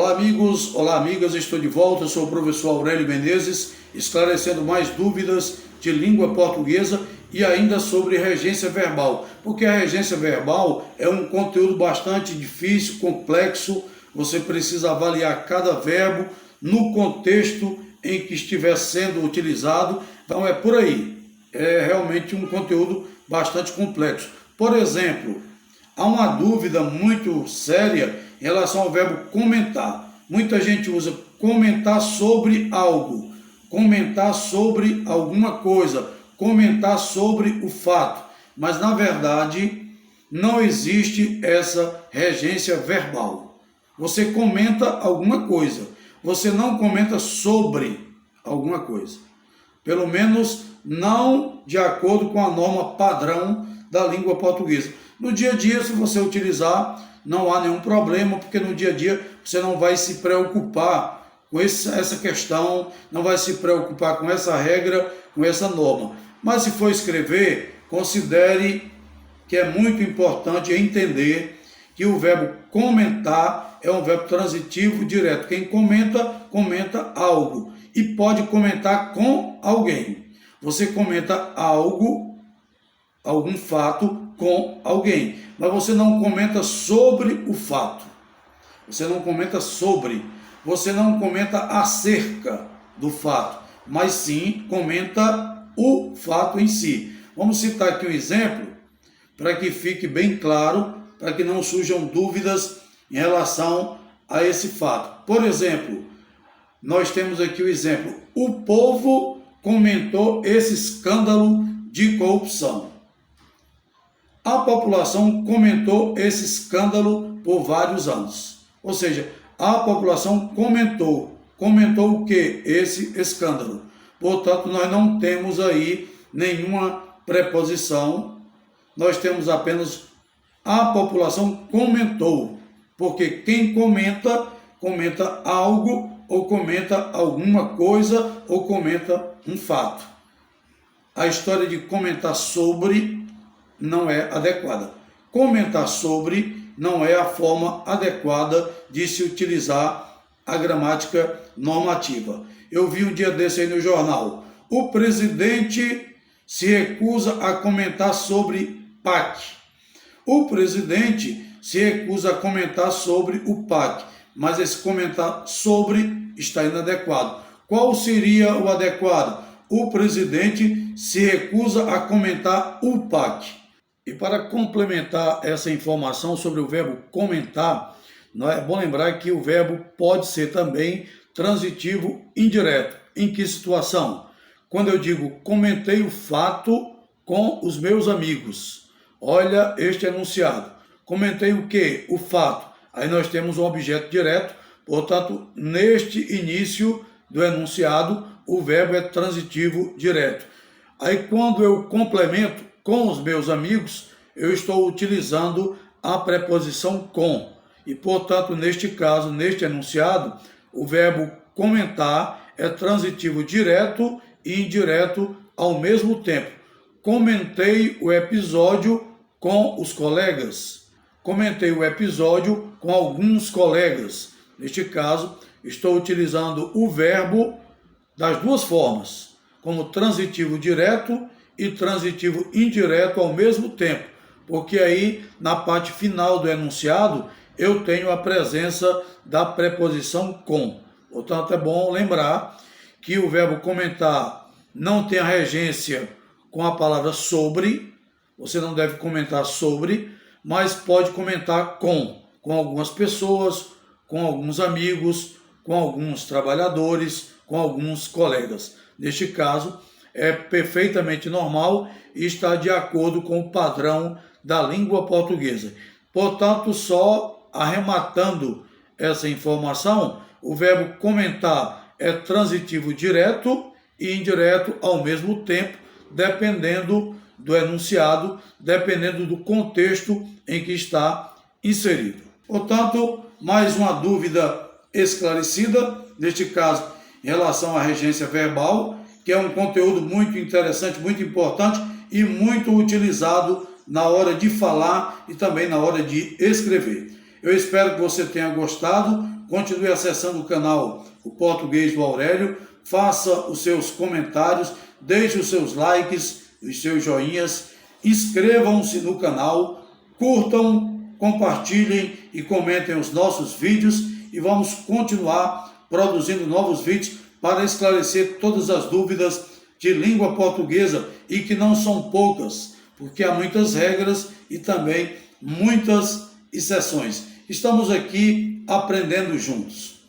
Olá amigos, olá amigas, estou de volta, sou o professor Aurélio Menezes, esclarecendo mais dúvidas de língua portuguesa e ainda sobre regência verbal, porque a regência verbal é um conteúdo bastante difícil, complexo, você precisa avaliar cada verbo no contexto em que estiver sendo utilizado, então é por aí, é realmente um conteúdo bastante complexo. Por exemplo, há uma dúvida muito séria em relação ao verbo comentar. Muita gente usa comentar sobre algo, comentar sobre alguma coisa, comentar sobre o fato. Mas, na verdade, não existe essa regência verbal. Você comenta alguma coisa, você não comenta sobre alguma coisa. Pelo menos não de acordo com a norma padrão da língua portuguesa. No dia a dia, se você utilizar, não há nenhum problema, porque no dia a dia você não vai se preocupar com essa questão, não vai se preocupar com essa regra, com essa norma. Mas se for escrever, considere que é muito importante entender que o verbo comentar é um verbo transitivo direto. Quem comenta, comenta algo e pode comentar com alguém. Você comenta algo, algum fato com alguém, mas você não comenta sobre o fato. Você não comenta sobre, você não comenta acerca do fato, mas sim comenta o fato em si. Vamos citar aqui um exemplo para que fique bem claro, para que não surjam dúvidas em relação a esse fato. Por exemplo, nós temos aqui o exemplo: o povo comentou esse escândalo de corrupção. A população comentou esse escândalo por vários anos. Ou seja, a população comentou o que? Esse escândalo. Portanto, nós não temos aí nenhuma preposição, nós temos apenas a população comentou, porque quem comenta, comenta algo, ou comenta alguma coisa, ou comenta um fato. A história de comentar sobre não é adequada. Comentar sobre não é a forma adequada de se utilizar a gramática normativa. Eu vi um dia desse aí no jornal: o presidente se recusa a comentar sobre PAC. O presidente se recusa a comentar sobre o PAC, mas esse comentar sobre está inadequado. Qual seria o adequado? O presidente se recusa a comentar o PAC. E para complementar essa informação sobre o verbo comentar, é bom lembrar que o verbo pode ser também transitivo indireto. Em que situação? Quando eu digo comentei o fato com os meus amigos. Olha este enunciado. Comentei o quê? O fato. Aí nós temos um objeto direto, portanto, neste início do enunciado, o verbo é transitivo direto. Aí quando eu complemento com os meus amigos, eu estou utilizando a preposição com. E, portanto, neste caso, neste enunciado, o verbo comentar é transitivo direto e indireto ao mesmo tempo. Comentei o episódio com os colegas. Comentei o episódio com alguns colegas. Neste caso, estou utilizando o verbo das duas formas, como transitivo direto e transitivo indireto ao mesmo tempo, porque aí na parte final do enunciado eu tenho a presença da preposição com. Portanto, é bom lembrar que o verbo comentar não tem a regência com a palavra sobre, você não deve comentar sobre, mas pode comentar com algumas pessoas, com alguns amigos, com alguns trabalhadores, com alguns colegas. Neste caso, é perfeitamente normal e está de acordo com o padrão da língua portuguesa. Portanto, só arrematando essa informação, o verbo comentar é transitivo direto e indireto ao mesmo tempo, dependendo do enunciado, dependendo do contexto em que está inserido. Portanto, mais uma dúvida esclarecida, neste caso, em relação à regência verbal, que é um conteúdo muito interessante, muito importante e muito utilizado na hora de falar e também na hora de escrever. Eu espero que você tenha gostado. continue acessando o canal O Português do Aurélio, faça os seus comentários, deixe os seus likes, os seus joinhas, inscrevam-se no canal, curtam, compartilhem e comentem os nossos vídeos e vamos continuar produzindo novos vídeos para esclarecer todas as dúvidas de língua portuguesa e que não são poucas, porque há muitas regras e também muitas exceções. Estamos aqui aprendendo juntos.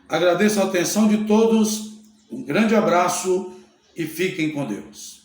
Agradeço a atenção de todos, um grande abraço e fiquem com Deus.